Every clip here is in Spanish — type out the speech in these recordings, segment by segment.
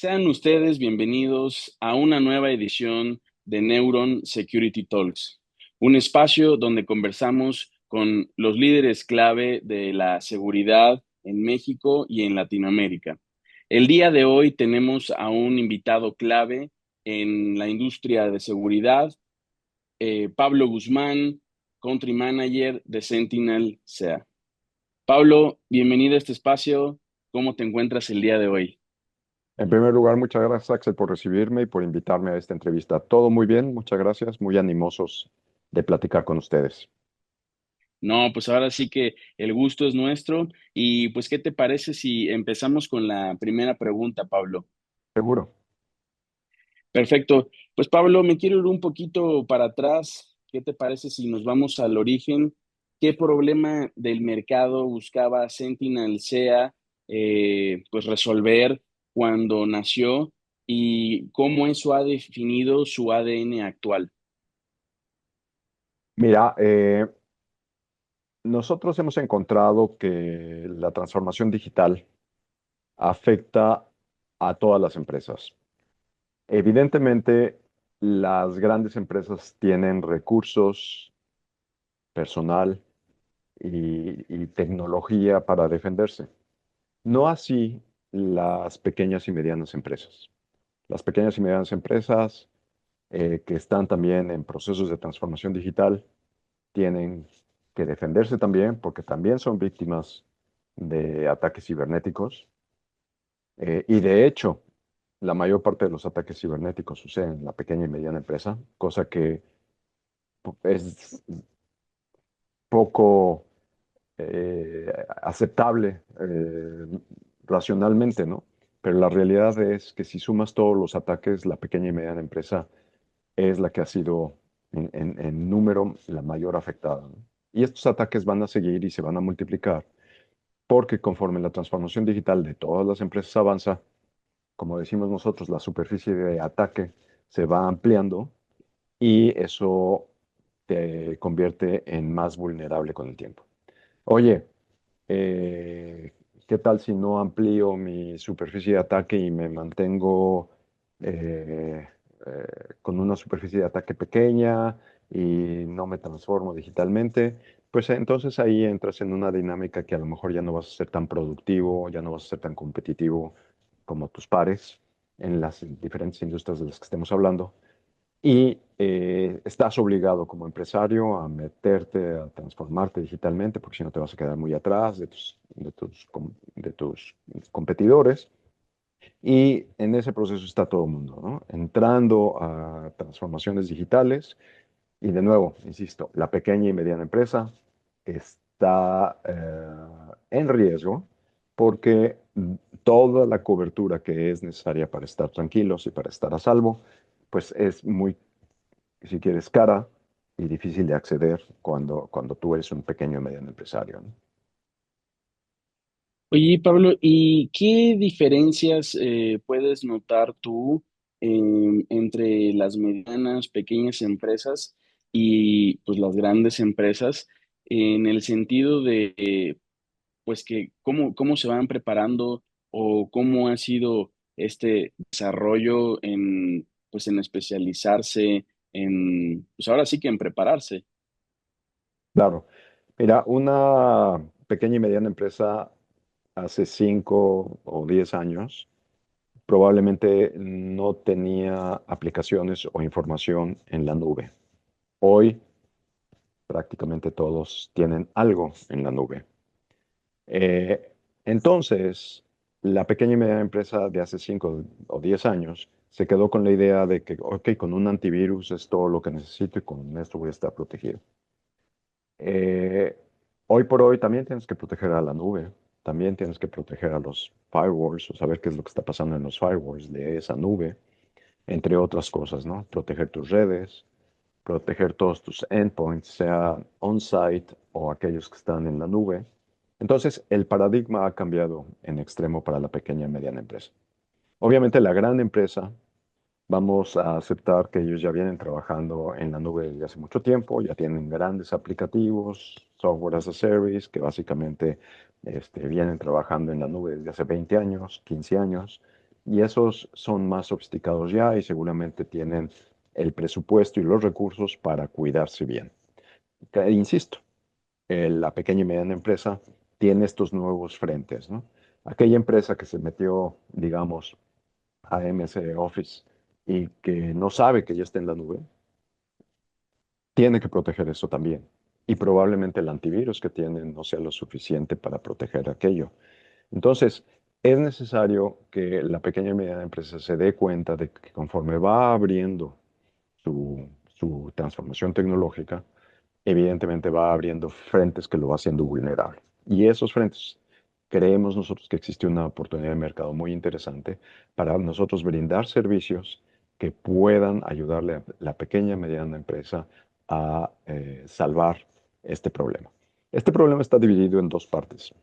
Sean ustedes bienvenidos a una nueva edición de Neuron Security Talks, un espacio donde conversamos con los líderes clave de la seguridad en México y en Latinoamérica. El día de hoy tenemos a un invitado clave en la industria de seguridad, Pablo Guzmán, Country Manager de Sentinel SEA. Pablo, bienvenido a este espacio. ¿Cómo te encuentras el día de hoy? En primer lugar, muchas gracias, Axel, por recibirme y por invitarme a esta entrevista. Todo muy bien, muchas gracias, muy animosos de platicar con ustedes. No, pues ahora sí que el gusto es nuestro. Y pues, ¿qué te parece si empezamos con la primera pregunta, Pablo? Seguro. Perfecto. Pues, Pablo, me quiero ir un poquito para atrás. ¿Qué te parece si nos vamos al origen? ¿Qué problema del mercado buscaba Sentinel SEA pues resolver cuando nació y cómo eso ha definido su ADN actual? Mira, nosotros hemos encontrado que la transformación digital afecta a todas las empresas. Evidentemente, las grandes empresas tienen recursos, personal y tecnología para defenderse. No así las pequeñas y medianas empresas. Las pequeñas y medianas empresas que están también en procesos de transformación digital tienen que defenderse también porque también son víctimas de ataques cibernéticos. Y de hecho, la mayor parte de los ataques cibernéticos suceden en la pequeña y mediana empresa, cosa que es poco aceptable racionalmente, ¿no? Pero la realidad es que si sumas todos los ataques, la pequeña y mediana empresa es la que ha sido en número la mayor afectada, ¿no? Y estos ataques van a seguir y se van a multiplicar porque conforme la transformación digital de todas las empresas avanza, como decimos nosotros, la superficie de ataque se va ampliando y eso te convierte en más vulnerable con el tiempo. Oye, eh, ¿qué tal si no amplío mi superficie de ataque y me mantengo eh, con una superficie de ataque pequeña y no me transformo digitalmente? Pues entonces ahí entras en una dinámica que a lo mejor ya no vas a ser tan productivo, ya no vas a ser tan competitivo como tus pares en las diferentes industrias de las que estemos hablando. Y estás obligado como empresario a meterte, a transformarte digitalmente, porque si no te vas a quedar muy atrás de tus competidores. Y en ese proceso está todo el mundo, ¿no? Entrando a transformaciones digitales. Y de nuevo, insisto, la pequeña y mediana empresa está en riesgo porque toda la cobertura que es necesaria para estar tranquilos y para estar a salvo, pues es muy, si quieres, cara y difícil de acceder cuando tú eres un pequeño o mediano empresario, ¿no? Oye, Pablo, ¿y qué diferencias puedes notar tú entre las medianas, pequeñas empresas y pues las grandes empresas en el sentido de pues que cómo se van preparando o cómo ha sido este desarrollo en pues en especializarse en pues ahora sí que en prepararse? Claro. Mira, una pequeña y mediana empresa hace 5 o 10 años probablemente no tenía aplicaciones o información en la nube. Hoy prácticamente todos tienen algo en la nube. Entonces, la pequeña y mediana empresa de hace 5 o 10 años se quedó con la idea de que, ok, con un antivirus es todo lo que necesito y con esto voy a estar protegido. Eh, Hoy por hoy también tienes que proteger a la nube, también tienes que proteger a los firewalls o saber qué es lo que está pasando en los firewalls de esa nube, entre otras cosas, ¿no? Proteger tus redes, proteger todos tus endpoints, sea on-site o aquellos que están en la nube. Entonces, el paradigma ha cambiado en extremo para la pequeña y mediana empresa. Obviamente, la gran empresa, vamos a aceptar que ellos ya vienen trabajando en la nube desde hace mucho tiempo, ya tienen grandes aplicativos, software as a service, que básicamente vienen trabajando en la nube desde hace 20 años, 15 años, Y esos son más sofisticados ya y seguramente tienen el presupuesto y los recursos para cuidarse bien. Insisto, la pequeña y mediana empresa tiene estos nuevos frentes, ¿no? Aquella empresa que se metió, digamos, a MS Office y que no sabe que ya está en la nube, tiene que proteger eso también. Y probablemente el antivirus que tienen no sea lo suficiente para proteger aquello. Entonces, es necesario que la pequeña y mediana empresa se dé cuenta de que conforme va abriendo su transformación tecnológica, evidentemente va abriendo frentes que lo va haciendo vulnerable. Y esos frentes, creemos nosotros que existe una oportunidad de mercado muy interesante para nosotros brindar servicios que puedan ayudarle a la pequeña y mediana empresa a salvar este problema. Este problema está dividido en dos partes.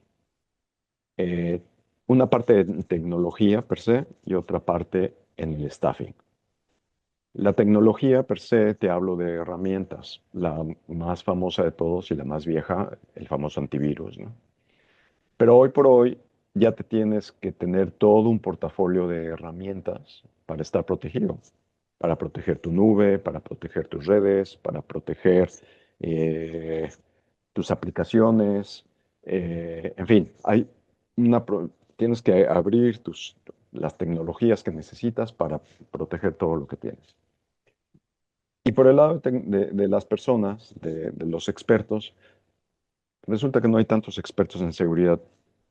Eh, una parte en tecnología per se y otra parte en el staffing. La tecnología per se, te hablo de herramientas. La más famosa de todos y la más vieja, el famoso antivirus, ¿no? Pero hoy por hoy ya te tienes que tener todo un portafolio de herramientas para estar protegido, para proteger tu nube, para proteger tus redes, para proteger eh, tus aplicaciones, en fin, tienes que abrir las tecnologías que necesitas para proteger todo lo que tienes. Y por el lado de las personas, de los expertos, resulta que no hay tantos expertos en seguridad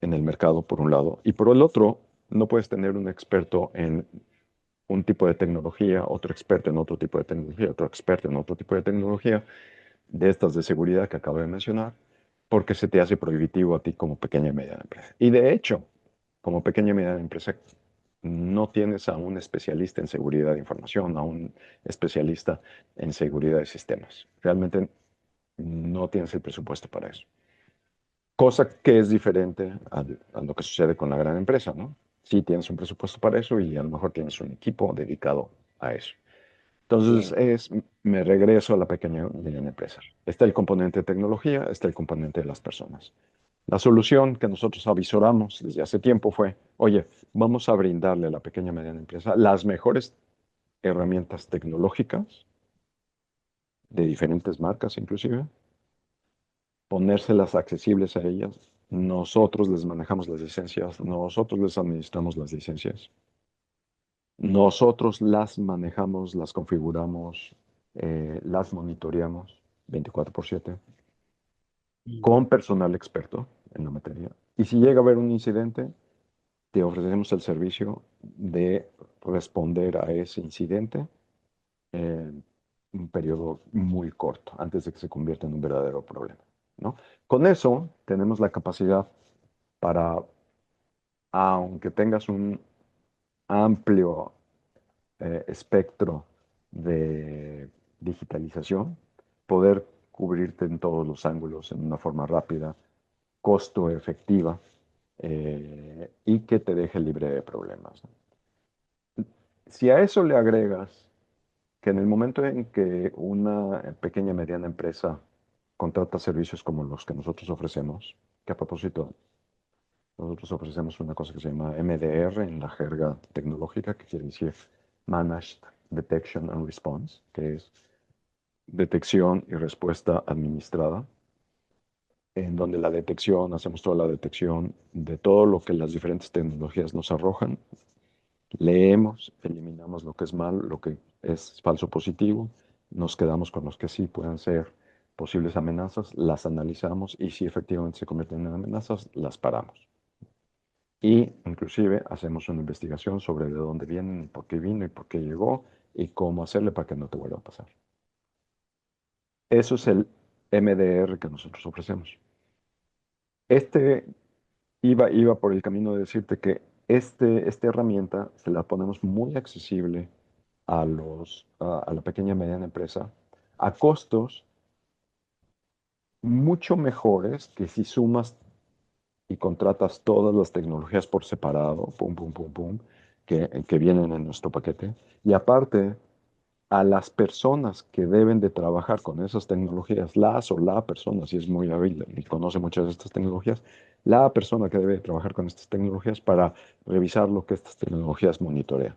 en el mercado, por un lado, y por el otro, no puedes tener un experto en un tipo de tecnología, otro experto en otro tipo de tecnología, otro experto en otro tipo de tecnología, de estas de seguridad que acabo de mencionar, porque se te hace prohibitivo a ti como pequeña y mediana empresa. Y de hecho, como pequeña y mediana empresa, no tienes a un especialista en seguridad de información, a un especialista en seguridad de sistemas. Realmente no tienes el presupuesto para eso. Cosa que es diferente a lo que sucede con la gran empresa, ¿no? Sí tienes un presupuesto para eso y a lo mejor tienes un equipo dedicado a eso. Entonces, Sí. me regreso a la pequeña y mediana empresa. Está el componente de tecnología, está el componente de las personas. La solución que nosotros avisoramos desde hace tiempo fue, oye, vamos a brindarle a la pequeña y mediana empresa las mejores herramientas tecnológicas de diferentes marcas inclusive, ponérselas accesibles a ellas. Nosotros les manejamos las licencias, nosotros les administramos las licencias, nosotros las manejamos, las configuramos, las monitoreamos 24/7 con personal experto en la materia. Y si llega a haber un incidente, te ofrecemos el servicio de responder a ese incidente en un periodo muy corto, antes de que se convierta en un verdadero problema, ¿no? Con eso tenemos la capacidad para, aunque tengas un amplio espectro de digitalización, poder cubrirte en todos los ángulos en una forma rápida, costo efectiva y que te deje libre de problemas, ¿no? Si a eso le agregas que en el momento en que una pequeña y mediana empresa contrata servicios como los que nosotros ofrecemos, que a propósito, nosotros ofrecemos una cosa que se llama MDR en la jerga tecnológica, que quiere decir Managed Detection and Response, que es detección y respuesta administrada, en donde la detección, hacemos toda la detección de todo lo que las diferentes tecnologías nos arrojan, leemos, eliminamos lo que es mal, lo que es falso positivo, nos quedamos con los que sí pueden ser posibles amenazas, las analizamos y si efectivamente se convierten en amenazas, las paramos. Y inclusive hacemos una investigación sobre de dónde vienen, por qué vino y por qué llegó y cómo hacerle para que no te vuelva a pasar. Eso es el MDR que nosotros ofrecemos. Este iba por el camino de decirte que esta herramienta se la ponemos muy accesible a la pequeña y mediana empresa a costos mucho mejores que si sumas y contratas todas las tecnologías por separado, pum, pum, pum, pum, que vienen en nuestro paquete. Y aparte, a las personas que deben de trabajar con esas tecnologías, las o la persona, si es muy hábil y conoce muchas de estas tecnologías, la persona que debe de trabajar con estas tecnologías para revisar lo que estas tecnologías monitorean.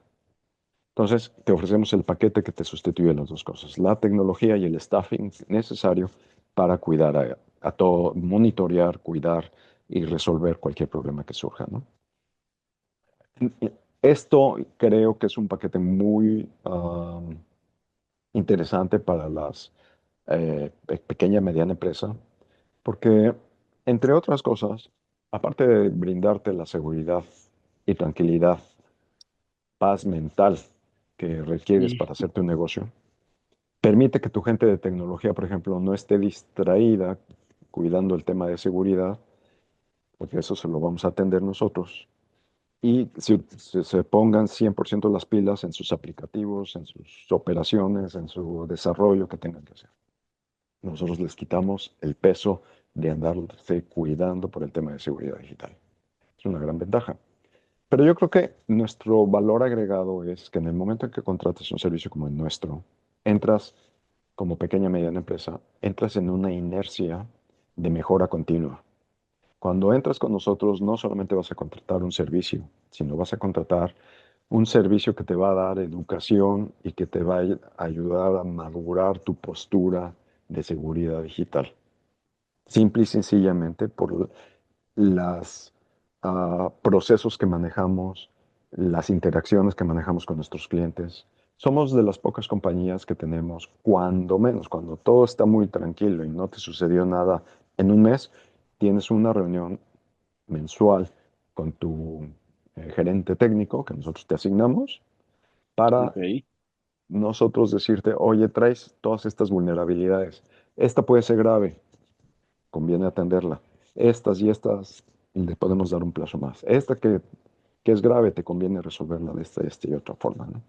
Entonces, te ofrecemos el paquete que te sustituye las dos cosas, la tecnología y el staffing necesario para cuidar a todo, monitorear, cuidar y resolver cualquier problema que surja, ¿no? Esto creo que es un paquete muy interesante para las pequeña y mediana empresa, porque, entre otras cosas, aparte de brindarte la seguridad y tranquilidad, paz mental que requieres Mm, para hacer tu negocio, permite que tu gente de tecnología, por ejemplo, no esté distraída cuidando el tema de seguridad, porque eso se lo vamos a atender nosotros, y se pongan 100% las pilas en sus aplicativos, en sus operaciones, en su desarrollo que tengan que hacer. Nosotros les quitamos el peso de andarse cuidando por el tema de seguridad digital. Es una gran ventaja. Pero yo creo que nuestro valor agregado es que en el momento en que contrates un servicio como el nuestro, entras como pequeña y mediana empresa, entras en una inercia de mejora continua. Cuando entras con nosotros, no solamente vas a contratar un servicio, sino vas a contratar un servicio que te va a dar educación y que te va a ayudar a madurar tu postura de seguridad digital. Simple y sencillamente por los procesos que manejamos, las interacciones que manejamos con nuestros clientes. Somos de las pocas compañías que tenemos, cuando menos, cuando todo está muy tranquilo y no te sucedió nada en un mes, tienes una reunión mensual con tu gerente técnico que nosotros te asignamos para ok, nosotros decirte, oye, traes todas estas vulnerabilidades. Esta puede ser grave, conviene atenderla. Estas y estas le podemos dar un plazo más. Esta que es grave, te conviene resolverla de esta y otra forma, ¿no?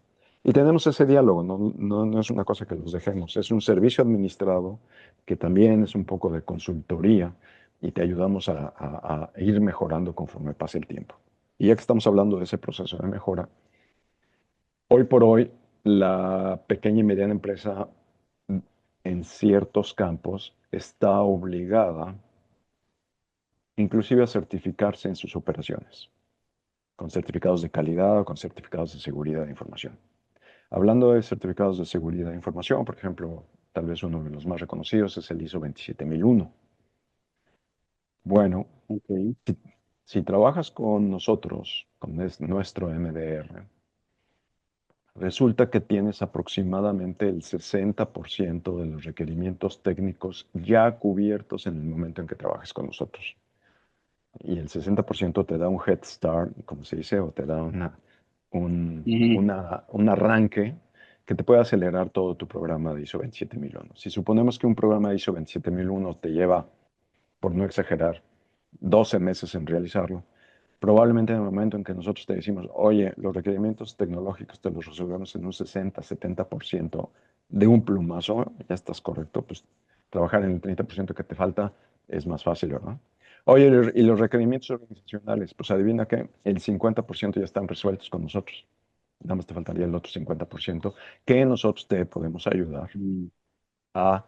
Y tenemos ese diálogo, no es una cosa que los dejemos, es un servicio administrado que también es un poco de consultoría y te ayudamos a ir mejorando conforme pase el tiempo. Y ya que estamos hablando de ese proceso de mejora, hoy por hoy la pequeña y mediana empresa en ciertos campos está obligada inclusive a certificarse en sus operaciones, con certificados de calidad o con certificados de seguridad de información. Hablando de certificados de seguridad de información, por ejemplo, tal vez uno de los más reconocidos es el ISO 27001. Bueno, ok. si, si trabajas con nosotros, con nuestro MDR, resulta que tienes aproximadamente el 60% de los requerimientos técnicos ya cubiertos en el momento en que trabajes con nosotros. Y el 60% te da un head start, como se dice, o te da Ujú, un arranque que te puede acelerar todo tu programa de ISO 27001. Si suponemos que un programa de ISO 27001 te lleva, por no exagerar, 12 meses en realizarlo, probablemente en el momento en que nosotros te decimos, oye, los requerimientos tecnológicos te los resolvemos en un 60-70% de un plumazo, ya estás correcto, pues trabajar en el 30% que te falta es más fácil, ¿verdad? Oye, y los requerimientos organizacionales, pues adivina qué, el 50% ya están resueltos con nosotros. Nada más te faltaría el otro 50% que nosotros te podemos ayudar mm, a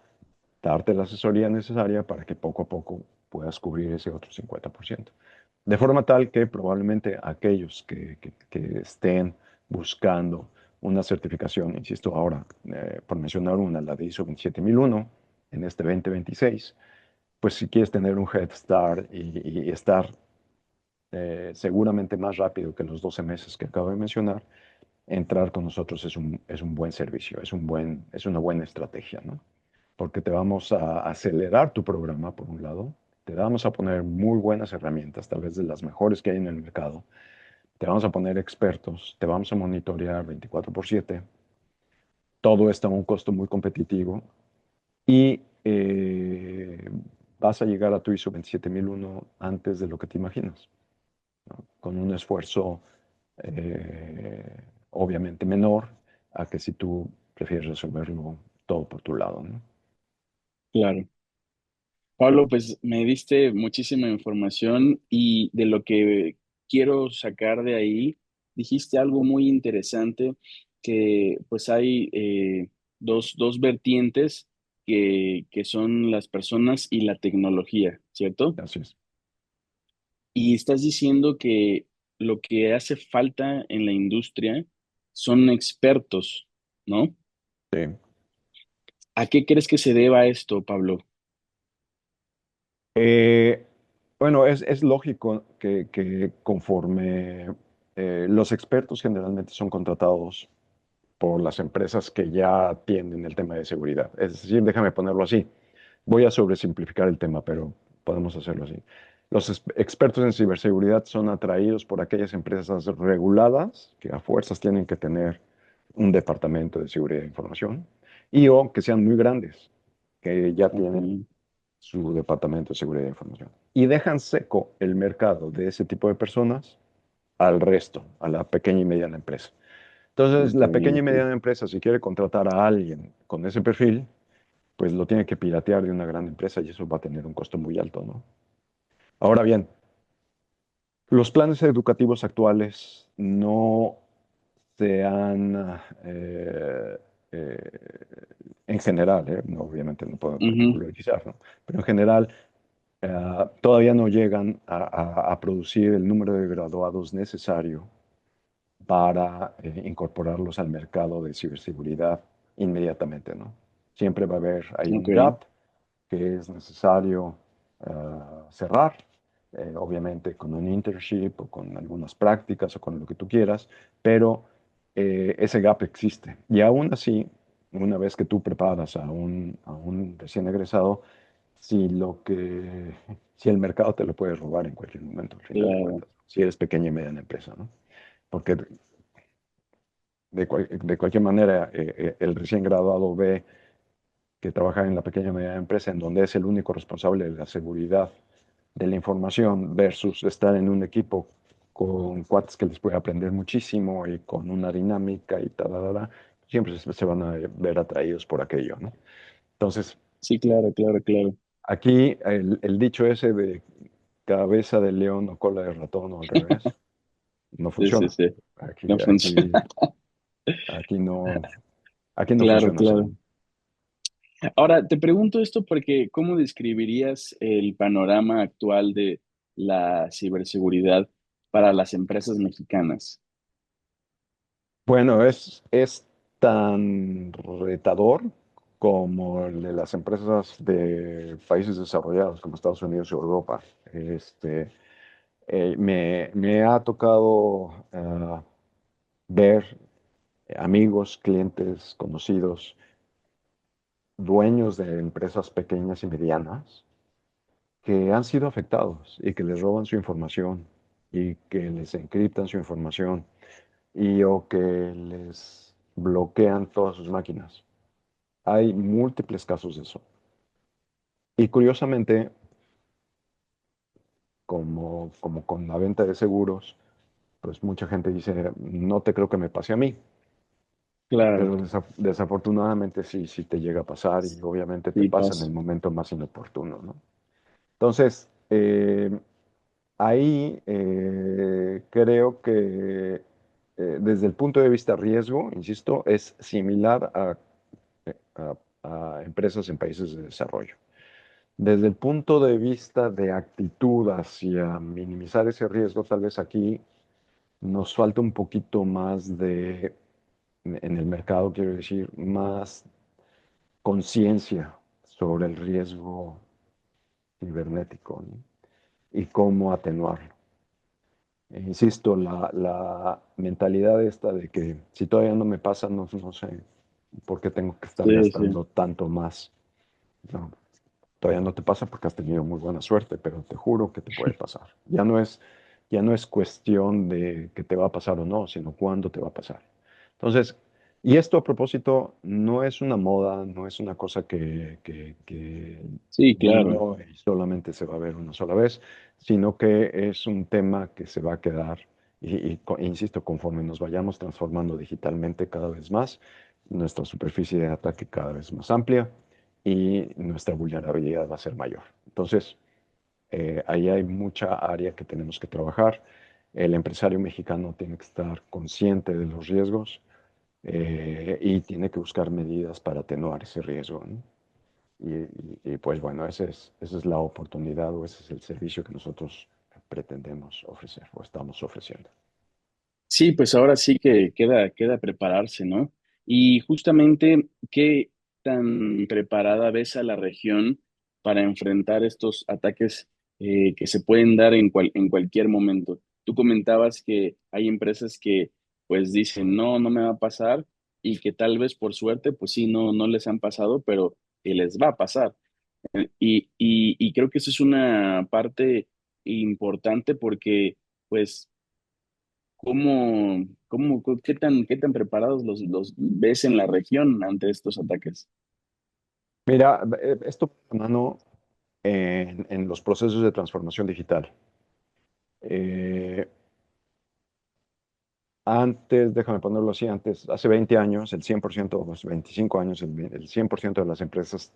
darte la asesoría necesaria para que poco a poco puedas cubrir ese otro 50%. De forma tal que probablemente aquellos que estén buscando una certificación, insisto ahora, por mencionar una, la de ISO 27001 en este 2026, pues si quieres tener un head start y estar seguramente más rápido que los 12 meses que acabo de mencionar, entrar con nosotros es un buen servicio, es una buena estrategia, ¿no? Porque te vamos a acelerar tu programa, por un lado, te vamos a poner muy buenas herramientas, tal vez de las mejores que hay en el mercado, te vamos a poner expertos, te vamos a monitorear 24/7, todo esto a un costo muy competitivo y vas a llegar a tu ISO 27001 antes de lo que te imaginas, ¿no? Con un esfuerzo obviamente menor a que si tú prefieres resolverlo todo por tu lado, ¿no? claro. Pablo, pues me diste muchísima información y de lo que quiero sacar de ahí, dijiste algo muy interesante que pues hay dos vertientes que son las personas y la tecnología, ¿cierto? Así es. Y estás diciendo que lo que hace falta en la industria son expertos, ¿no? Sí. ¿A qué crees que se deba esto, Pablo? Eh, bueno, es lógico que conforme los expertos generalmente son contratados por las empresas que ya tienen el tema de seguridad. Es decir, déjame ponerlo así. Voy a sobresimplificar el tema, pero podemos hacerlo así. Los expertos en ciberseguridad son atraídos por aquellas empresas reguladas que a fuerzas tienen que tener un departamento de seguridad de información y o que sean muy grandes, que ya Ok, tienen su departamento de seguridad de información. Y dejan seco el mercado de ese tipo de personas al resto, a la pequeña y mediana empresa. Entonces, ok, la pequeña y ok. mediana empresa, si quiere contratar a alguien con ese perfil, pues lo tiene que piratear de una gran empresa y eso va a tener un costo muy alto, ¿no? Ahora bien, los planes educativos actuales no se han, eh, en general, no, obviamente no puedo Ujú, particularizar, ¿no? Pero en general todavía no llegan a producir el número de graduados necesario para incorporarlos al mercado de ciberseguridad inmediatamente, ¿no? Siempre va a haber ahí ok, un gap que es necesario cerrar, obviamente con un internship o con algunas prácticas o con lo que tú quieras, pero ese gap existe. Y aún así, una vez que tú preparas a un recién egresado, si el mercado te lo puede robar en cualquier momento, al final de claro. cuentas, si eres pequeña y mediana empresa, ¿no? Porque de cualquier manera, el recién graduado ve que trabaja en la pequeña y mediana empresa, en donde es el único responsable de la seguridad de la información, versus estar en un equipo con cuates que les puede aprender muchísimo y con una dinámica y tal, siempre se van a ver atraídos por aquello, ¿no? Entonces, Sí, claro, claro, claro. aquí el dicho ese de cabeza de león o cola de ratón o al revés, no Sí, sí, funciona. sí. Aquí, No funciona. aquí, aquí no, aquí no Claro, funciona así. claro. Ahora, te pregunto esto porque ¿cómo describirías el panorama actual de la ciberseguridad para las empresas mexicanas? Bueno, es tan retador como el de las empresas de países desarrollados como Estados Unidos y Europa. Me ha tocado ver amigos, clientes, conocidos, dueños de empresas pequeñas y medianas que han sido afectados y que les roban su información y que les encriptan su información y o que les bloquean todas sus máquinas. Hay múltiples casos de eso. Y curiosamente, como con la venta de seguros, pues mucha gente dice, no te creo que me pase a mí, Claro, pero desafortunadamente sí, sí te llega a pasar y obviamente te sí pasa en pasa. el momento más inoportuno, ¿no? Entonces, ahí creo que desde el punto de vista riesgo, insisto, es similar a empresas en países de desarrollo. Desde el punto de vista de actitud hacia minimizar ese riesgo, tal vez aquí nos falta un poquito más en el mercado, quiero decir, más conciencia sobre el riesgo cibernético, ¿no? Y cómo atenuarlo. Insisto, la mentalidad esta de que si todavía no me pasa, no sé por qué tengo que estar Sí, sí, gastando tanto más. No, todavía no te pasa porque has tenido muy buena suerte, pero te juro que te puede pasar. Ya no es cuestión de que te va a pasar o no, sino cuándo te va a pasar. Entonces, y esto a propósito no es una moda, no es una cosa que sí, claro. vino y solamente se va a ver una sola vez, sino que es un tema que se va a quedar, insisto, conforme nos vayamos transformando digitalmente cada vez más, nuestra superficie de ataque cada vez más amplia y nuestra vulnerabilidad va a ser mayor. Entonces, ahí hay mucha área que tenemos que trabajar. El empresario mexicano tiene que estar consciente de los riesgos, y tiene que buscar medidas para atenuar ese riesgo, ¿no? Pues bueno, esa es la oportunidad o ese es el servicio que nosotros pretendemos ofrecer o estamos ofreciendo. Sí, pues ahora sí que queda prepararse, ¿no? Y justamente, ¿qué tan preparada ves a la región para enfrentar estos ataques que se pueden dar en cualquier momento? Tú comentabas que hay empresas que pues dicen, no, no me va a pasar, y que tal vez por suerte, pues sí, no les han pasado, pero que les va a pasar. Y creo que eso es una parte importante porque pues qué tan preparados los ves en la región ante estos ataques? Mira, esto, mano, en los procesos de transformación digital. Eh, Antes, déjame ponerlo así, antes, hace 20 años, el 100%, o 25 años, el 100% de las empresas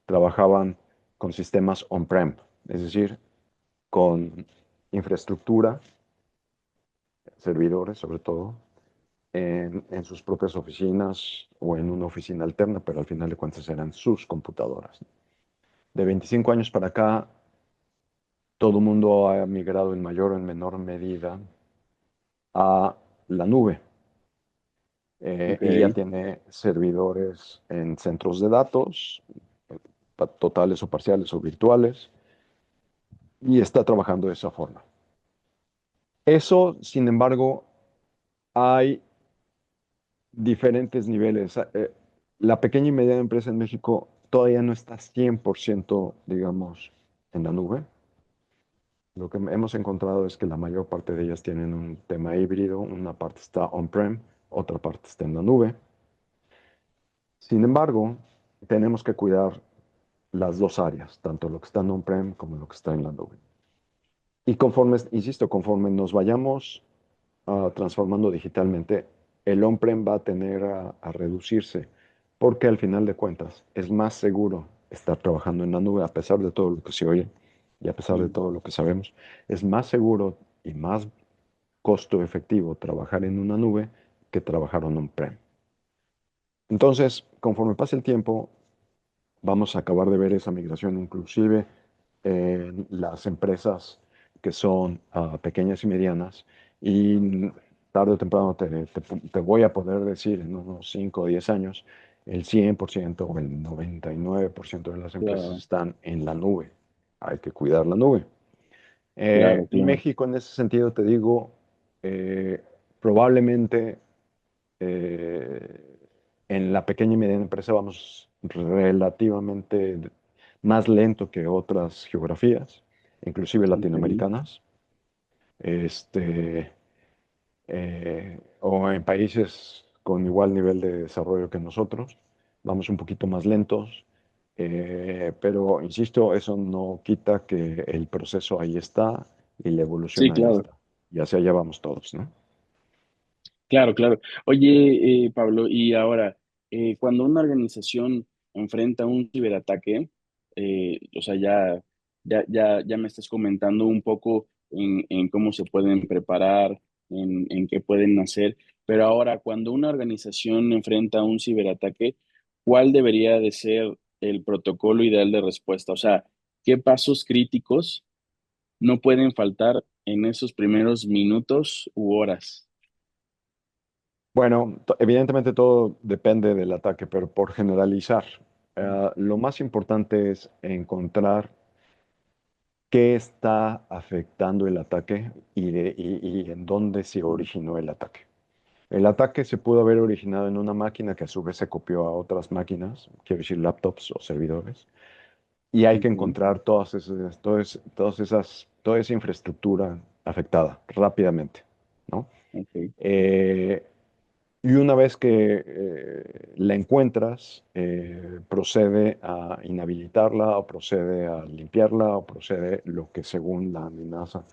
trabajaban con sistemas on-prem, es decir, con infraestructura, servidores sobre todo, en sus propias oficinas o en una oficina alterna, pero al final de cuentas eran sus computadoras. De 25 años para acá, todo el mundo ha migrado en mayor o en menor medida a la nube. Ok, Y ya tiene servidores en centros de datos, totales o parciales o virtuales, y está trabajando de esa forma. Eso, sin embargo, hay diferentes niveles. La pequeña y mediana empresa en México todavía no está 100%, digamos, en la nube. Lo que hemos encontrado es que la mayor parte de ellas tienen un tema híbrido, una parte está on-prem, otra parte está en la nube. Sin embargo, tenemos que cuidar las dos áreas, tanto lo que está en on-prem como lo que está en la nube. Y conforme, insisto, conforme nos vayamos transformando digitalmente, el on-prem va a tener a reducirse, porque al final de cuentas es más seguro estar trabajando en la nube, a pesar de todo lo que se oye y a pesar de sí, todo lo que sabemos, es más seguro y más costo efectivo trabajar en una nube que trabajar en on-prem. Entonces, conforme pase el tiempo, vamos a acabar de ver esa migración inclusive en las empresas que son pequeñas y medianas y tarde o temprano te voy a poder decir en unos 5 o 10 años, el 100% o el 99% de las empresas claro, están en la nube. Hay que cuidar la nube. claro, claro. México en ese sentido, te digo, eh, probablemente eh, en la pequeña y mediana empresa vamos relativamente más lento que otras geografías, inclusive Ok. latinoamericanas, o en países con igual nivel de desarrollo que nosotros. Vamos un poquito más lentos, pero insisto, eso no quita que el proceso ahí está y la Sí, evolución ahí claro. está. Y hacia allá vamos todos, ¿no? Claro, claro. Oye, Pablo, y ahora, cuando una organización enfrenta un ciberataque, o sea, ya me estás comentando un poco en cómo se pueden preparar, en qué pueden hacer, pero ahora, cuando una organización enfrenta un ciberataque, ¿cuál debería de ser el protocolo ideal de respuesta? O sea, ¿qué pasos críticos no pueden faltar en esos primeros minutos u horas? Bueno, evidentemente todo depende del ataque, pero por generalizar, lo más importante es encontrar qué está afectando el ataque y en dónde se originó el ataque. El ataque se pudo haber originado en una máquina que a su vez se copió a otras máquinas, quiero decir laptops o servidores, y hay que Ok, encontrar toda esa infraestructura afectada rápidamente, ¿no? ok. Eh, Y una vez que la encuentras, procede a inhabilitarla o procede a limpiarla o procede lo que según la amenaza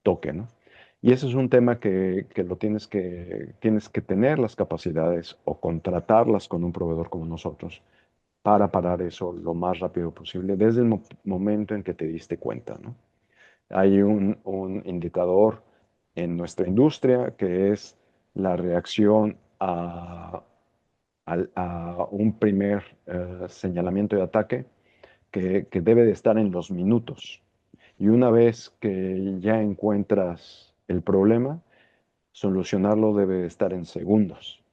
toque, ¿no? Y ese es un tema que tienes que tener las capacidades o contratarlas con un proveedor como nosotros para parar eso lo más rápido posible desde el momento en que te diste cuenta, ¿no? Hay un indicador en nuestra industria que es la reacción a, a un primer señalamiento de ataque que debe de estar en los minutos. Y una vez que ya encuentras el problema, solucionarlo debe de estar en segundos,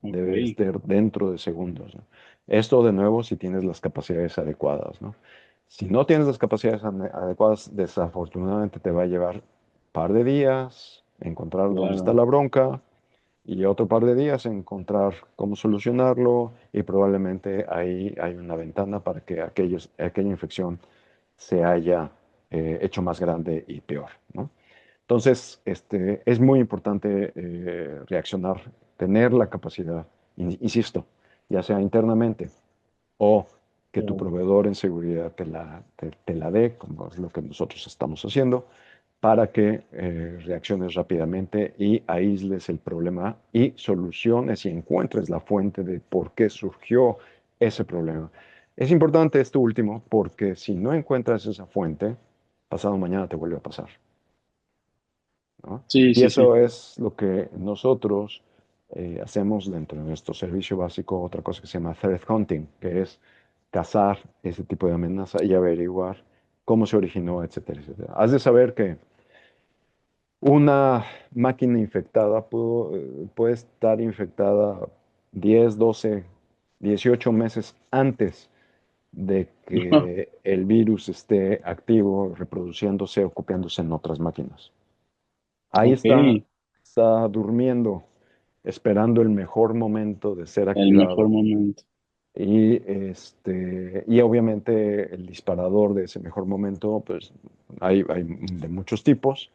Ok, debe de estar dentro de segundos, ¿no? Esto de nuevo si tienes las capacidades adecuadas, ¿no? Si no tienes las capacidades adecuadas, desafortunadamente te va a llevar par de días encontrar dónde está claro. la bronca y otro par de días encontrar cómo solucionarlo y probablemente ahí hay una ventana para que aquella infección se haya hecho más grande y peor, ¿no? Entonces, es muy importante reaccionar, tener la capacidad, insisto, ya sea internamente o que tu Claro. proveedor en seguridad te la dé, como es lo que nosotros estamos haciendo, para que reacciones rápidamente y aísles el problema y soluciones y encuentres la fuente de por qué surgió ese problema. Es importante esto último porque si no encuentras esa fuente, pasado mañana te vuelve a pasar, ¿no? Sí, Y sí, sí. eso es lo que nosotros hacemos dentro de nuestro servicio básico, otra cosa que se llama threat hunting, que es cazar ese tipo de amenaza y averiguar cómo se originó, etcétera, etcétera. Has de saber que una máquina infectada puede estar infectada 10, 12, 18 meses antes de que el virus esté activo, reproduciéndose o copiándose en otras máquinas. Ahí Ok, está durmiendo, esperando el mejor momento de ser el mejor activado. momento. Y obviamente el disparador de ese mejor momento, pues hay de muchos tipos,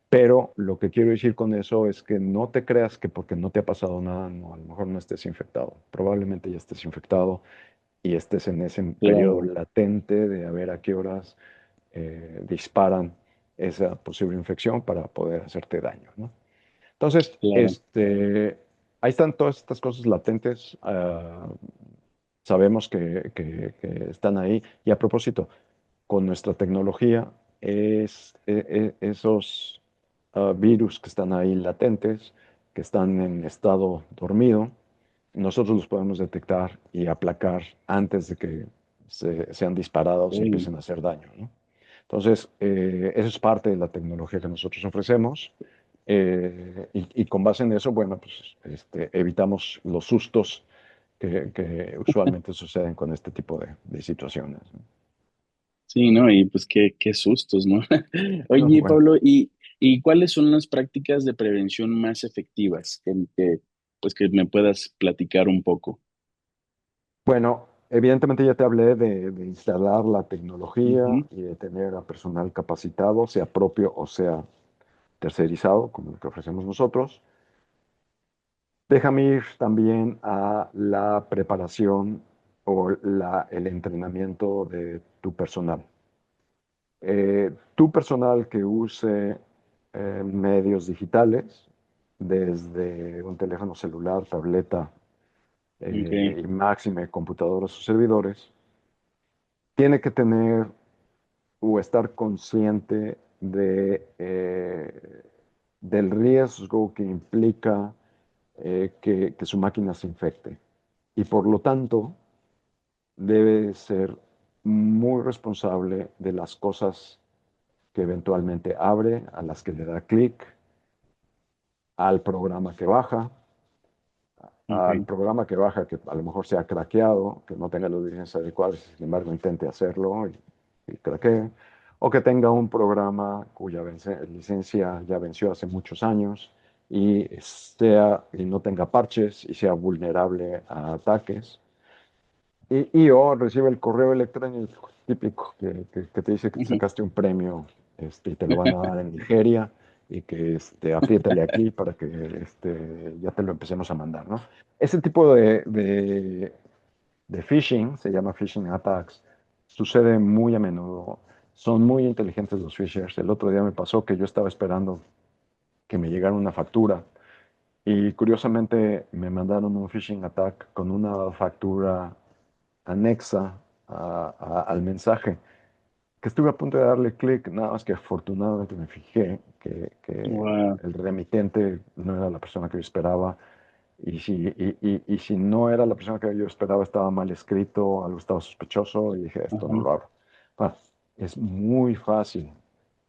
pero lo que quiero decir con eso es que no te creas que porque no te ha pasado nada, no, a lo mejor no estés infectado. Probablemente ya estés infectado y estés en ese periodo Claro, latente de a ver a qué horas disparan esa posible infección para poder hacerte daño, ¿no? Entonces, claro. ahí están todas estas cosas latentes. Sabemos que están ahí. Y a propósito, con nuestra tecnología, esos virus que están ahí latentes, que están en estado dormido, nosotros los podemos detectar y aplacar antes de que sean disparados y Ok. empiecen a hacer daño, ¿no? Entonces, eso es parte de la tecnología que nosotros ofrecemos. Y con base en eso, bueno, pues evitamos los sustos que usualmente suceden con este tipo de situaciones, ¿no? Sí, ¿no? Y pues qué sustos, ¿no? No, Oye, bueno. Pablo, ¿y cuáles son las prácticas de prevención más efectivas pues que me puedas platicar un poco? Bueno, evidentemente ya te hablé de instalar la tecnología Ujú. y de tener a personal capacitado, sea propio o sea tercerizado, como lo que ofrecemos nosotros. Déjame ir también a la preparación o el entrenamiento de tu personal. Tu personal que use medios digitales, desde un teléfono celular, tableta Ok, y máxime computadoras o servidores, tiene que tener o estar consciente del riesgo que implica que su máquina se infecte. Y por lo tanto, debe ser muy responsable de las cosas que eventualmente abre, a las que le da clic, al programa que baja, al ok, programa que baja que a lo mejor sea craqueado, que no tenga las licencias adecuadas, sin embargo intente hacerlo y craquee, o que tenga un programa cuya licencia ya venció hace muchos años y no tenga parches y sea vulnerable a ataques. O recibe el correo electrónico típico que te dice que te ujú, sacaste un premio y te lo van a dar en Nigeria y que apriétale aquí para que ya te lo empecemos a mandar, ¿no? Ese tipo de phishing, se llama phishing attacks, sucede muy a menudo. Son muy inteligentes los phishers. El otro día me pasó que yo estaba esperando que me llegara una factura y curiosamente me mandaron un phishing attack con una factura anexa al mensaje, que estuve a punto de darle clic, nada más que afortunadamente me fijé que wow, el remitente no era la persona que yo esperaba Y si no era la persona que yo esperaba, estaba mal escrito, algo estaba sospechoso, y dije, esto no Ajá, lo hago. Ah, es muy fácil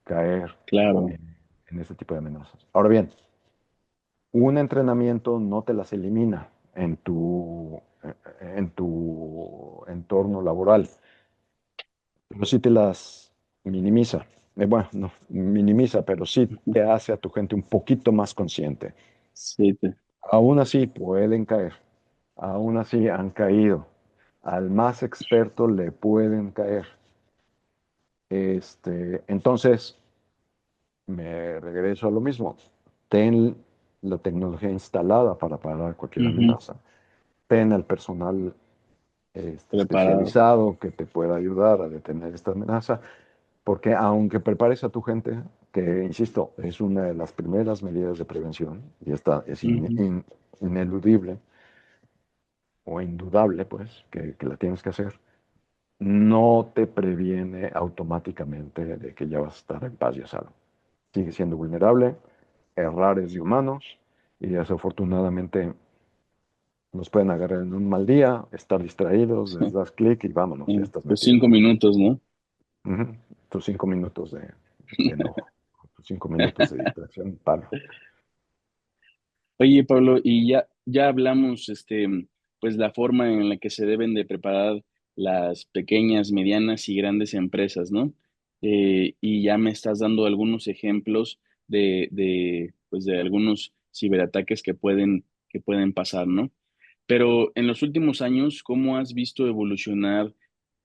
caer claro. en este tipo de amenazas. Ahora bien, un entrenamiento no te las elimina en tu entorno laboral, pero sí te las minimiza. Bueno, no minimiza, pero sí Ujú. te hace a tu gente un poquito más consciente. Sí, Aún así pueden caer, aún así han caído. Al más experto le pueden caer. Entonces, me regreso a lo mismo. Ten la tecnología instalada para parar cualquier ujú, amenaza. Ten el personal preparado. especializado que te pueda ayudar a detener esta amenaza, porque aunque prepares a tu gente, que insisto, es una de las primeras medidas de prevención, y esta es Ujú. ineludible o indudable, pues, que la tienes que hacer, no te previene automáticamente de que ya vas a estar en paz y a salvo. Sigue siendo vulnerable, errar es de humanos, y desafortunadamente nos pueden agarrar en un mal día, estar distraídos, les Sí, das clic y vámonos, ya sí. estás Los metido en cinco un lío. minutos, ¿no? Ujú. Tus 5 minutos de enojo, tus 5 minutos de distracción, palo. Oye, Pablo, y ya hablamos, pues la forma en la que se deben de preparar las pequeñas, medianas y grandes empresas, ¿no? Y ya me estás dando algunos ejemplos pues de algunos ciberataques que pueden pasar, ¿no? Pero en los últimos años, ¿cómo has visto evolucionar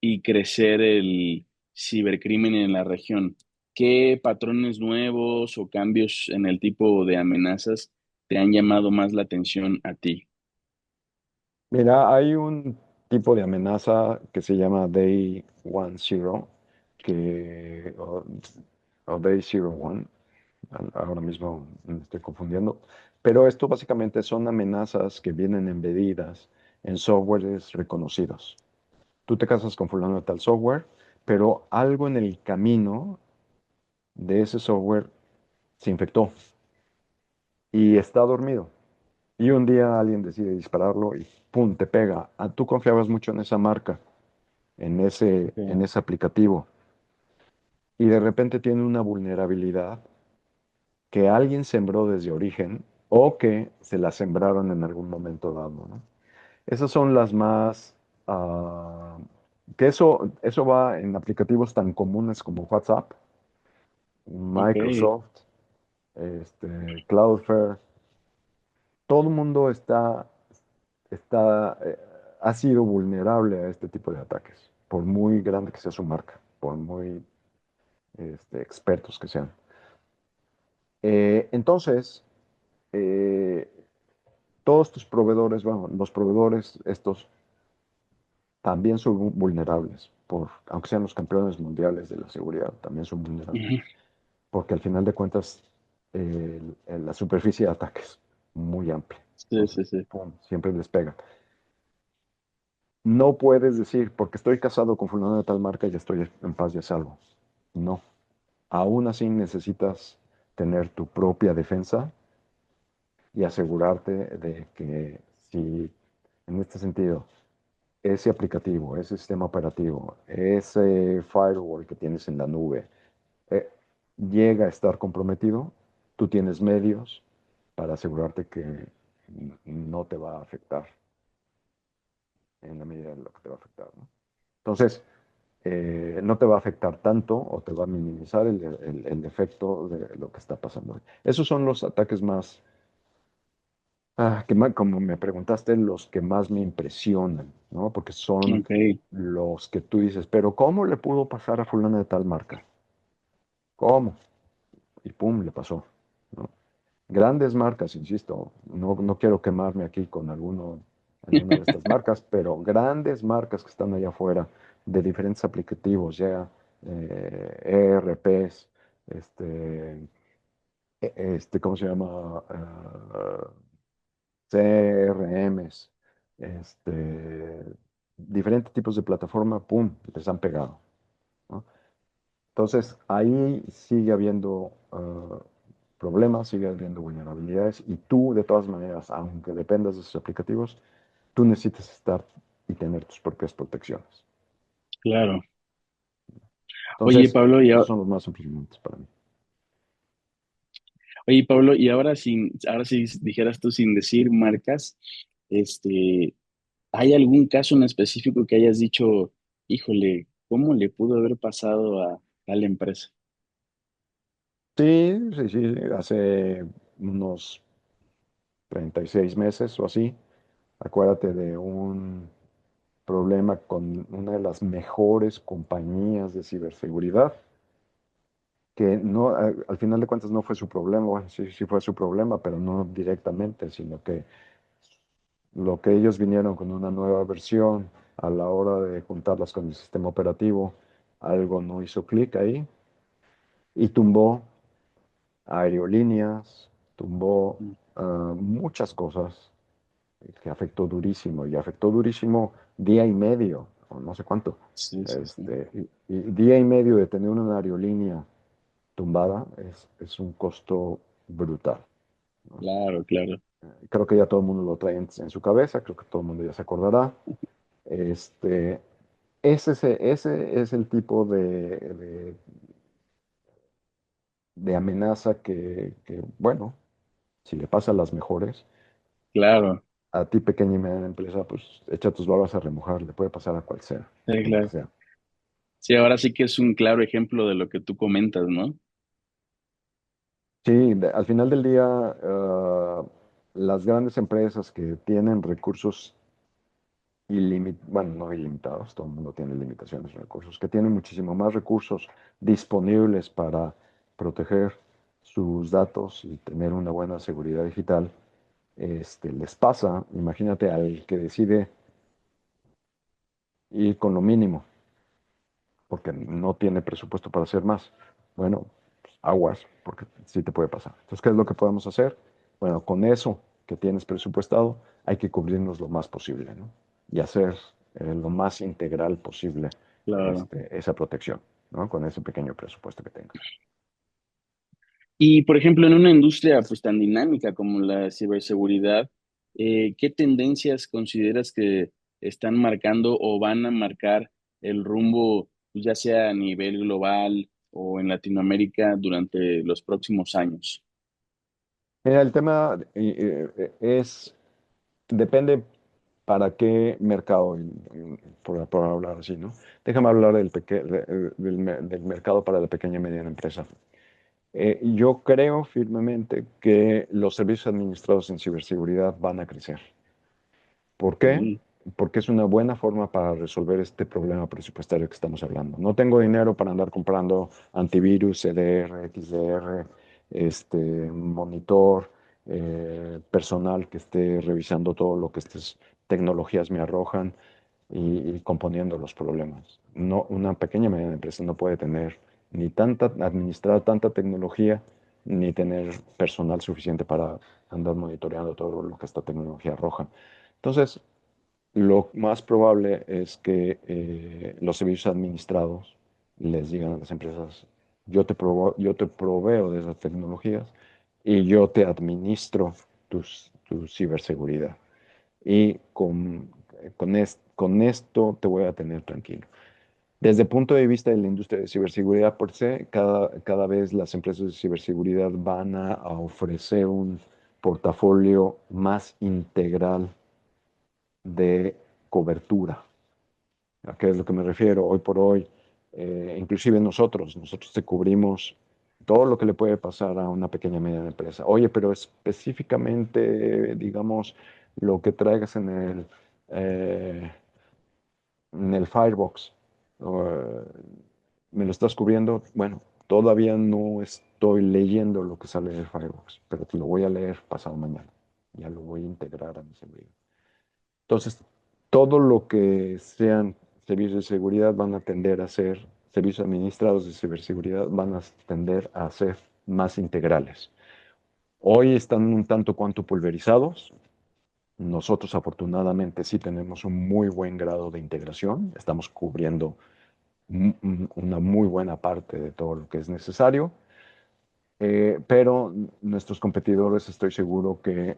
y crecer el cibercrimen en la región? ¿Qué patrones nuevos o cambios en el tipo de amenazas te han llamado más la atención a ti? Mira, hay un tipo de amenaza que se llama Day One Zero, o Day Zero One, ahora mismo me estoy confundiendo, pero esto básicamente son amenazas que vienen embedidas en softwares reconocidos. Tú te casas con fulano de tal software, pero algo en el camino de ese software se infectó y está dormido. Y un día alguien decide dispararlo y ¡pum! Te pega. Ah, tú confiabas mucho en esa marca, en Okay. ese aplicativo, y de repente tiene una vulnerabilidad que alguien sembró desde origen o que se la sembraron en algún momento dado, ¿no? Esas son las más... ah, que eso va en aplicativos tan comunes como WhatsApp, Ok. Microsoft, Cloudflare. Todo el mundo ha sido vulnerable a este tipo de ataques, por muy grande que sea su marca, por muy expertos que sean. Entonces, eh, todos tus proveedores, bueno, los proveedores estos también son vulnerables, aunque sean los campeones mundiales de la seguridad, también son vulnerables, Ujú. porque al final de cuentas la superficie de ataque es muy amplia. Sí, sí, Entonces, sí. pum, siempre les pega. No puedes decir, porque estoy casado con fulano de tal marca, ya estoy en paz y a salvo. No. Aún así necesitas tener tu propia defensa y asegurarte de que si, en este sentido, ese aplicativo, ese sistema operativo, ese firewall que tienes en la nube, eh, llega a estar comprometido, tú tienes medios para asegurarte que no te va a afectar en la medida de lo que te va a afectar, ¿no? Entonces, no te va a afectar tanto o te va a minimizar el efecto de lo que está pasando. Esos son los ataques más, como me preguntaste, los que más me impresionan, ¿no? Porque son Ok. los que tú dices, pero ¿cómo le pudo pasar a fulana de tal marca? ¿Cómo? Y pum, le pasó, ¿no? Grandes marcas, insisto, no quiero quemarme aquí con alguna de estas marcas, pero grandes marcas que están allá afuera de diferentes aplicativos, ya ERPs, este, ¿cómo se llama? CRMs, diferentes tipos de plataforma, ¡pum!, les han pegado, ¿no? Entonces, ahí sigue habiendo problemas, sigue habiendo vulnerabilidades y tú, de todas maneras, aunque dependas de esos aplicativos, tú necesitas estar y tener tus propias protecciones. claro. Oye, Entonces, Pablo, esos son los más importantes para mí. Y ahora ahora si dijeras tú sin decir marcas, este, ¿hay algún caso en específico que hayas dicho, híjole, ¿cómo le pudo haber pasado a tal empresa? Sí, sí, sí, hace unos 36 meses o así, acuérdate de un problema con una de las mejores compañías de ciberseguridad, que no, al final de cuentas no fue su problema, bueno, sí, sí fue su problema, pero no directamente, sino que lo que ellos vinieron con una nueva versión a la hora de juntarlas con el sistema operativo, algo no hizo clic ahí y tumbó aerolíneas, tumbó Mm, muchas cosas que afectó durísimo y afectó durísimo día y medio, o no sé cuánto. sí, sí, sí. Y día y medio de tener una aerolínea tumbada es un costo brutal, ¿no? Claro, claro, Creo que ya todo el mundo lo trae en su cabeza, creo que todo el mundo ya se acordará. Este, ese es el tipo de amenaza bueno, si le pasa a las mejores, claro, a ti pequeña y mediana empresa, pues echa tus barbas a remojar, le puede pasar a cual sea, sí, a lo que claro. sea. Sí, ahora sí que es un claro ejemplo de lo que tú comentas, ¿no? Sí, al final del día, las grandes empresas que tienen recursos bueno, no ilimitados, todo el mundo tiene limitaciones de recursos, que tienen muchísimo más recursos disponibles para proteger sus datos y tener una buena seguridad digital, les pasa, imagínate al que decide ir con lo mínimo, porque no tiene presupuesto para hacer más. Bueno, pues, aguas, porque sí te puede pasar. Entonces, ¿qué es lo que podemos hacer? Bueno, con eso que tienes presupuestado, hay que cubrirnos lo más posible, ¿no? Y hacer lo más integral posible Claro. esa protección, ¿no? Con ese pequeño presupuesto que tengas. Y por ejemplo, en una industria pues tan dinámica como la ciberseguridad, ¿qué tendencias consideras que están marcando o van a marcar el rumbo, pues, ya sea a nivel global o en Latinoamérica durante los próximos años? Mira, el tema depende para qué mercado, por hablar así, ¿no? Déjame hablar del mercado para la pequeña y mediana empresa. Yo creo firmemente que los servicios administrados en ciberseguridad van a crecer. ¿Por qué? Sí, Porque es una buena forma para resolver este problema presupuestario que estamos hablando. No tengo dinero para andar comprando antivirus, CDR, XDR, monitor, personal que esté revisando todo lo que estas tecnologías me arrojan y componiendo los problemas. No, una pequeña y mediana empresa no puede tener ni administrar tanta tecnología, ni tener personal suficiente para andar monitoreando todo lo que esta tecnología arroja. Entonces, lo más probable es que los servicios administrados les digan a las empresas, yo te proveo de esas tecnologías y yo te administro tu ciberseguridad. Y con esto te voy a tener tranquilo. Desde el punto de vista de la industria de ciberseguridad por se, cada vez las empresas de ciberseguridad van a ofrecer un portafolio más integral de cobertura. ¿A qué es lo que me refiero? Hoy por hoy, inclusive nosotros te cubrimos todo lo que le puede pasar a una pequeña y mediana empresa. Oye, pero específicamente, digamos, lo que traigas eh, en el Firebox, ¿me lo estás cubriendo? Bueno, todavía no estoy leyendo lo que sale del Firebox, pero te lo voy a leer pasado mañana. Ya lo voy a integrar a mi seguridad. Entonces, todo lo que sean servicios de seguridad van a tender a ser, servicios administrados de ciberseguridad van a tender a ser más integrales. Hoy están un tanto cuanto pulverizados. Nosotros afortunadamente sí tenemos un muy buen grado de integración. Estamos cubriendo una muy buena parte de todo lo que es necesario. pero nuestros competidores estoy seguro que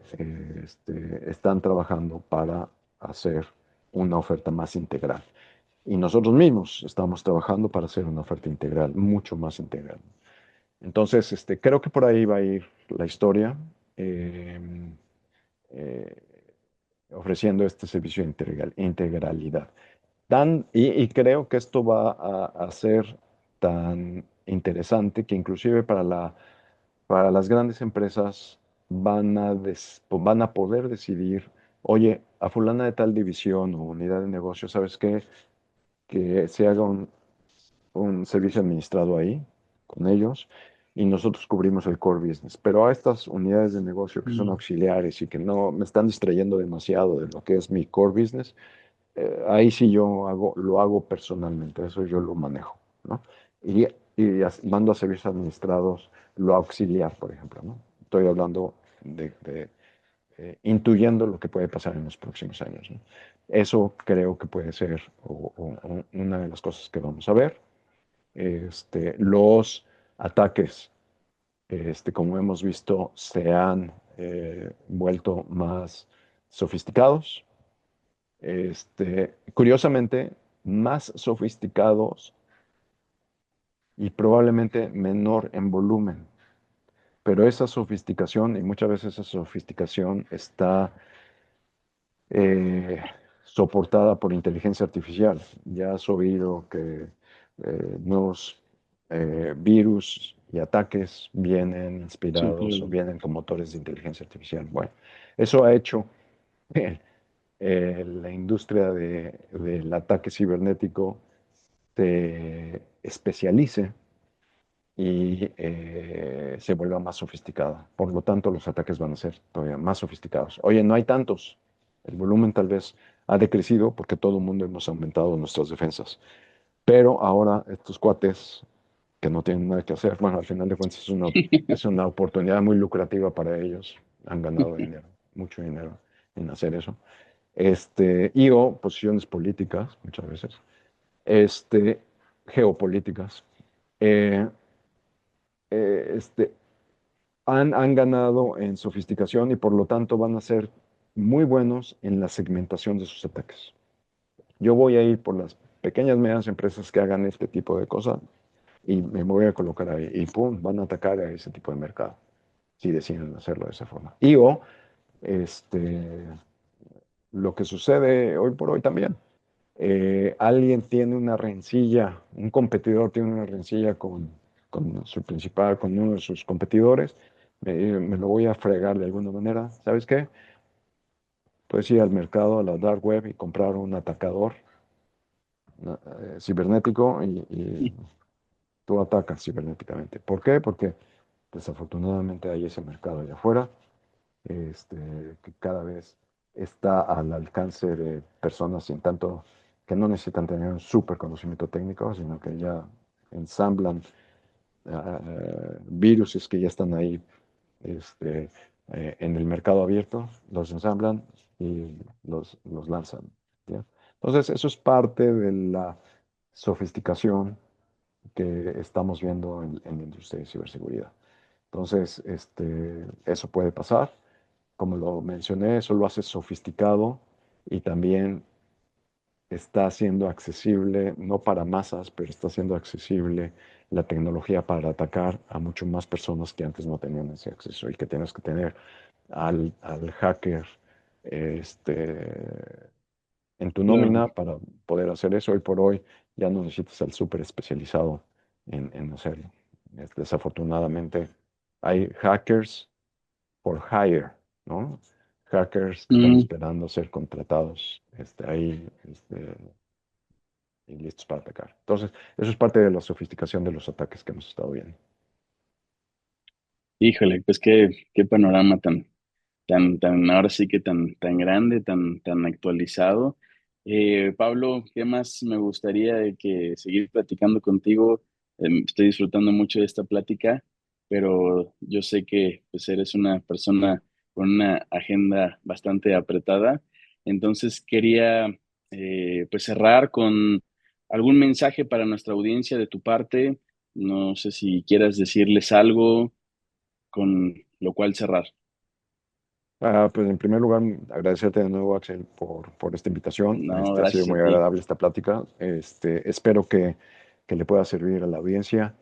están trabajando para hacer una oferta más integral. Y nosotros mismos estamos trabajando para hacer una oferta integral, mucho más integral. Entonces, creo que por ahí va a ir la historia, eh, eh, ofreciendo este servicio de integralidad. Y creo que esto va a ser tan interesante que inclusive para las grandes empresas van a poder decidir, oye, a fulana de tal división o unidad de negocio, ¿sabes qué? Que se haga un servicio administrado ahí con ellos y nosotros cubrimos el core business. Pero a estas unidades de negocio que son Mm. auxiliares y que no me están distrayendo demasiado de lo que es mi core business, ahí sí lo hago personalmente, eso yo lo manejo, ¿no? Y, mando a servicios administrados lo auxiliar, por ejemplo, ¿no? Estoy hablando intuyendo lo que puede pasar en los próximos años, ¿no? Eso creo que puede ser una de las cosas que vamos a ver. Los ataques, como hemos visto, se han vuelto más sofisticados, curiosamente, más sofisticados y probablemente menor en volumen. Pero esa sofisticación, y muchas veces esa sofisticación está eh, soportada por inteligencia artificial. Ya has oído que nuevos virus y ataques vienen Sí, inspirados o claro. vienen con motores de inteligencia artificial. Bueno, eso ha hecho la industria del ataque cibernético se especialice y se vuelva más sofisticada. Por lo tanto, los ataques van a ser todavía más sofisticados. Oye, no hay tantos. El volumen tal vez ha decrecido porque todo el mundo hemos aumentado nuestras defensas. Pero ahora estos cuates que no tienen nada que hacer, bueno, al final de cuentas es una oportunidad muy lucrativa para ellos. Han ganado dinero, mucho dinero en hacer eso. Y o posiciones políticas, muchas veces, este, geopolíticas, eh, eh, este, han ganado en sofisticación y por lo tanto van a ser muy buenos en la segmentación de sus ataques. Yo voy a ir por las pequeñas, medianas empresas que hagan este tipo de cosas y me voy a colocar ahí y pum, van a atacar a ese tipo de mercado si deciden hacerlo de esa forma. Y o este, lo que sucede hoy por hoy también. Alguien tiene una rencilla, un competidor tiene una rencilla con su principal, con uno de sus competidores, me lo voy a fregar de alguna manera. ¿Sabes qué? Puedes ir al mercado, a la dark web y comprar un atacador cibernético y tú atacas cibernéticamente. ¿Por qué? Porque desafortunadamente hay ese mercado allá afuera que cada vez está al alcance de personas sin tanto, que no necesitan tener un súper conocimiento técnico, sino que ya ensamblan virus que ya están ahí en el mercado abierto, los ensamblan y los lanzan. ¿Ya? Entonces, eso es parte de la sofisticación que estamos viendo en la industria de ciberseguridad. Entonces, eso puede pasar. Como lo mencioné, eso lo hace sofisticado y también está siendo accesible, no para masas, pero está siendo accesible la tecnología para atacar a mucho más personas que antes no tenían ese acceso y que tienes que tener al hacker este, en tu Claro. nómina para poder hacer eso. Hoy por hoy ya no necesitas al súper especializado en hacerlo. Desafortunadamente hay hackers por hire, ¿no? Hackers que están Mm. esperando ser contratados ahí y listos para atacar. Entonces, eso es parte de la sofisticación de los ataques que hemos estado viendo. Híjole, pues qué panorama tan, ahora sí que tan grande, tan actualizado. Pablo, ¿qué más me gustaría de que seguir platicando contigo? Estoy disfrutando mucho de esta plática, pero yo sé que pues eres una persona con una agenda bastante apretada. Entonces quería pues cerrar con algún mensaje para nuestra audiencia de tu parte. No sé si quieras decirles algo, con lo cual cerrar. Pues en primer lugar, agradecerte de nuevo, Axel, por esta invitación. No, Ha sido gracias a muy ti. agradable esta plática. Espero que le pueda servir a la audiencia.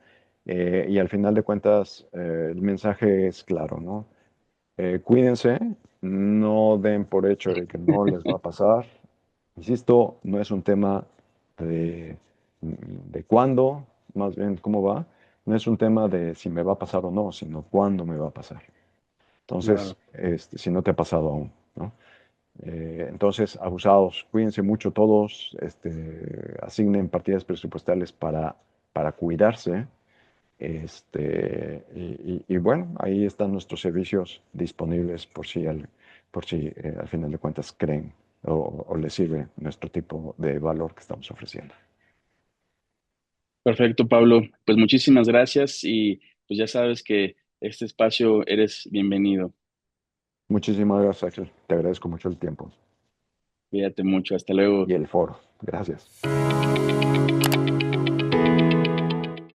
Y al final de cuentas, el mensaje es claro, ¿no? Cuídense, no den por hecho de que no les va a pasar. Insisto, no es un tema de, de cuándo, más bien cómo va. No es un tema de si me va a pasar o no, sino cuándo me va a pasar. Entonces, Claro. si no te ha pasado aún, ¿no? Entonces, abusados, cuídense mucho todos, asignen partidas presupuestales para cuidarse. Y bueno, ahí están nuestros servicios disponibles por si al final de cuentas creen o les sirve nuestro tipo de valor que estamos ofreciendo. Perfecto, Pablo. Pues muchísimas gracias y pues ya sabes que este espacio eres bienvenido. Muchísimas gracias, Axel. Te agradezco mucho el tiempo Cuídate mucho. Hasta luego. y el foro. Gracias.